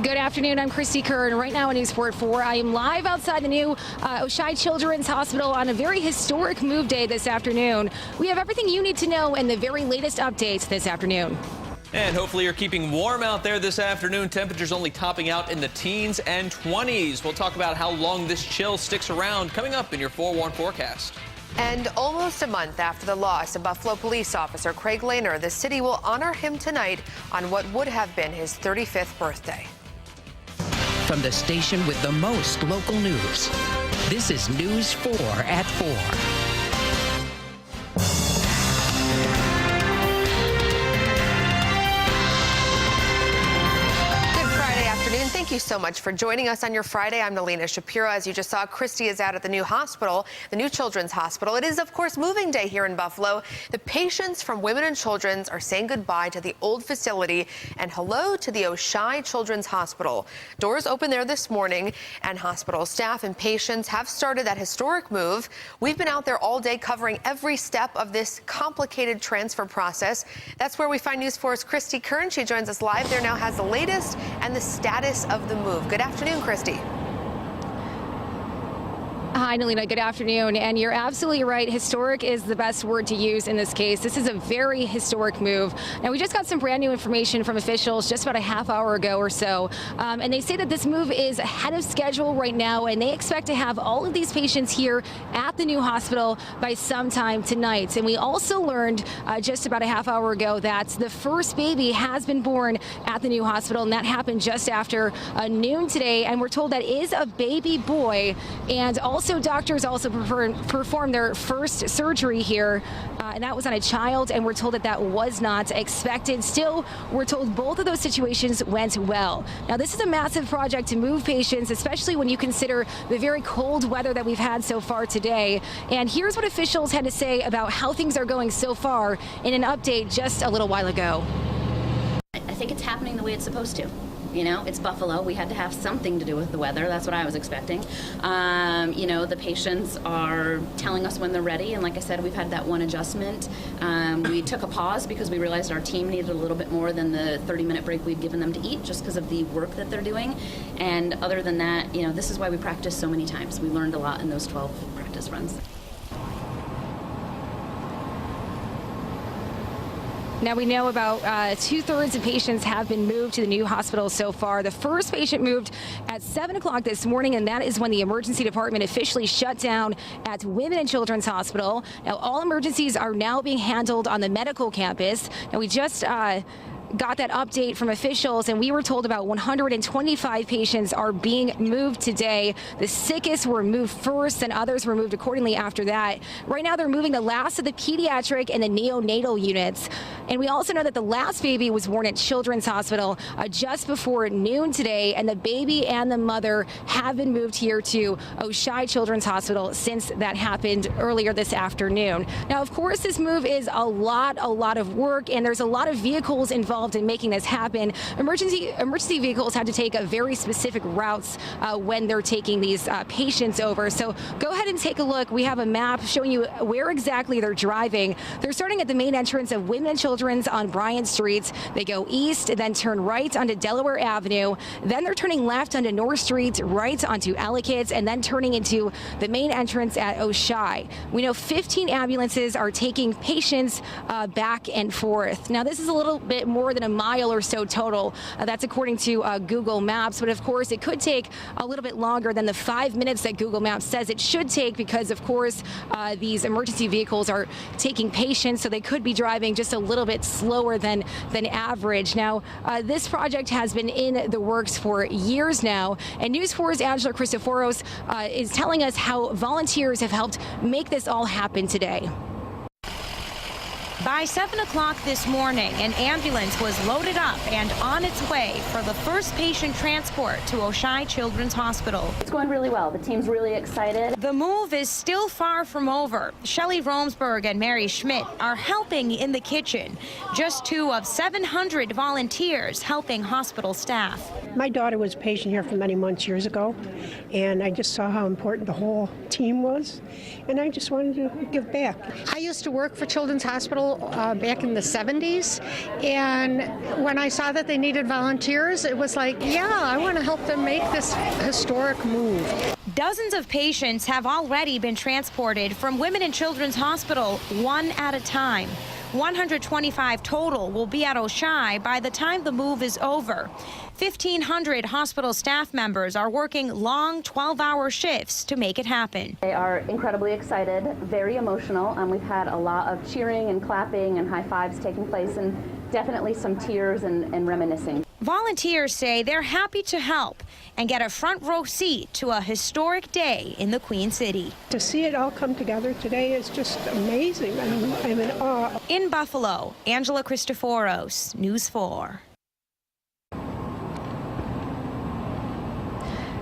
Good afternoon. I'm Christy and right now on News 4 I am live outside the new Oishei Children's Hospital on a very historic move day this afternoon. We have everything you need to know and the very latest updates this afternoon. And hopefully you're keeping warm out there this afternoon. Temperatures only topping out in the teens and 20s. We'll talk about how long this chill sticks around coming up in your forewarned forecast. And almost a month after the loss of Buffalo police officer Craig Lehner, the city will honor him tonight on what would have been his 35th birthday. From the station with the most local news, this is News 4 at 4. Thank you so much for joining us on your Friday. I'm Nalina Shapiro. As you just saw, Christy is out at the new hospital, the new Children's Hospital. It is, of course, moving day here in Buffalo. The patients from Women and Children's are saying goodbye to the old facility and hello to the Oishei Children's Hospital. Doors open there this morning, and hospital staff and patients have started that historic move. We've been out there all day covering every step of this complicated transfer process. That's where we find News 4's Christy Kern. She joins us live there now, has the latest and the status of the move. Good afternoon, Christy. Hi, Nalina. Good afternoon. And you're absolutely right. Historic is the best word to use in this case. This is a very historic move. Now, we just got some brand new information from officials just about a half hour ago or so. And they say that this move is ahead of schedule right now, and they expect to have all of these patients here at the new hospital by sometime tonight. And we also learned just about a half hour ago that the first baby has been born at the new hospital, and that happened just after noon today. And we're told that is a baby boy. And also, doctors also performed their first surgery here, and that was on a child, and we're told that that was not expected. Still, we're told both of those situations went well. Now, this is a massive project to move patients, especially when you consider the very cold weather that we've had so far today. And here's what officials had to say about how things are going so far in an update just a little while ago. I think it's happening the way it's supposed to. You know, it's Buffalo. We had to have something to do with the weather. That's what I was expecting. You know, the patients are telling us when they're ready. And like I said, we've had that one adjustment. We took a pause because we realized our team needed a little bit more than the 30-minute break we'd given them to eat just because of the work that they're doing. And other than that, you know, this is why we practice so many times. We learned a lot in those 12 practice runs. Now, we know about 2/3 of patients have been moved to the new hospital so far. The first patient moved at 7 o'clock this morning, and that is when the emergency department officially shut down at Women and Children's Hospital. Now, all emergencies are now being handled on the medical campus. Now, we just got that update from officials, and we were told about 125 patients are being moved today. The sickest were moved first, and others were moved accordingly after that. Right now, they're moving the last of the pediatric and the neonatal units. And we also know that the last baby was born at Children's Hospital just before noon today, and the baby and the mother have been moved here to Oishei Children's Hospital since that happened earlier this afternoon. Now, of course, this move is a lot of work, and there's a lot of vehicles involved in making this happen. Emergency vehicles had to take a very specific routes when they're taking these patients over. So go ahead and take a look. We have a map showing you where exactly they're driving. They're starting at the main entrance of Women and Children's on Bryant Street. They go east, then turn right onto Delaware Avenue. Then they're turning left onto North Street, right onto Ellicott's, and then turning into the main entrance at Oishei. We know 15 ambulances are taking patients back and forth. Now, this is a little bit more than a mile or so total. That's according to Google Maps. But of course, it could take a little bit longer than the 5 minutes that Google Maps says it should take because, of course, these emergency vehicles are taking patients, so they could be driving just a little bit slower than average. Now, this project has been in the works for years now, and News 4's Angela Christoforos is telling us how volunteers have helped make this all happen today. By 7 o'clock this morning, an ambulance was loaded up and on its way for the first patient transport to Oishei Children's Hospital. It's going really well. The team's really excited. The move is still far from over. Shelley Romsberg and Mary Schmidt are helping in the kitchen. Just 2 of 700 volunteers helping hospital staff. My daughter was a patient here for many months years ago, and I just saw how important the whole team was, and I just wanted to give back. I used to work for Children's Hospital back in the 70s. And when I saw that they needed volunteers, it was like, yeah, I want to help them make this historic move. Dozens of patients have already been transported from Women and Children's Hospital one at a time. 125 total will be at Oishei by the time the move is over. 1,500 hospital staff members are working long 12-hour shifts to make it happen. They are incredibly excited, very emotional. We've had a lot of cheering and clapping and high fives taking place, and definitely some tears and reminiscing. Volunteers say they're happy to help and get a front row seat to a historic day in the Queen City. To see it all come together today is just amazing. I'm in awe. In Buffalo, Angela Cristoforos, News 4.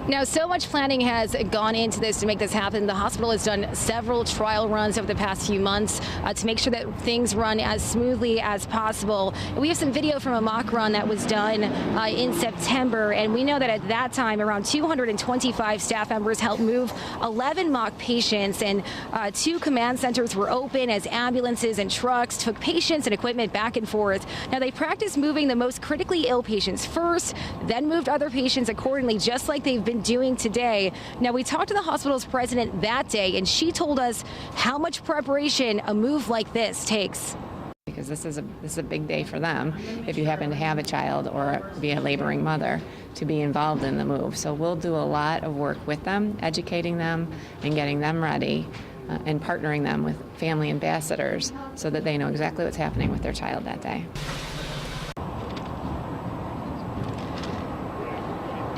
Now, so much planning has gone into this to make this happen. The hospital has done several trial runs over the past few months to make sure that things run as smoothly as possible. We have some video from a mock run that was done in September, and we know that at that time, around 225 staff members helped move 11 mock patients, and 2 command centers were open as ambulances and trucks took patients and equipment back and forth. Now, they practiced moving the most critically ill patients first, then moved other patients accordingly, just like they've been doing today. Now, we talked to the hospital's president that day, and she told us how much preparation a move like this takes. Because this is a big day for them if you happen to have a child or be a laboring mother to be involved in the move. So we'll do a lot of work with them, educating them and getting them ready and partnering them with family ambassadors so that they know exactly what's happening with their child that day.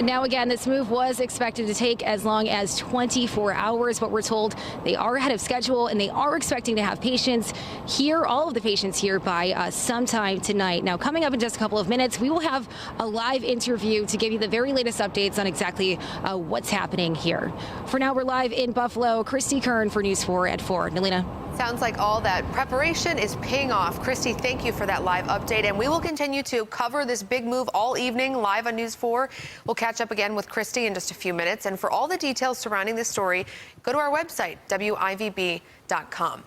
Now, again, this move was expected to take as long as 24 hours, but we're told they are ahead of schedule and they are expecting to have patients here, all of the patients here, by sometime tonight. Now, coming up in just a couple of minutes, we will have a live interview to give you the very latest updates on exactly what's happening here. For now, we're live in Buffalo. Christy Kern for News 4 at 4. Nalina. Sounds like all that preparation is paying off. Christy, thank you for that live update. And we will continue to cover this big move all evening live on News 4. We'll catch up again with Christy in just a few minutes. And for all the details surrounding this story, go to our website, WIVB.com.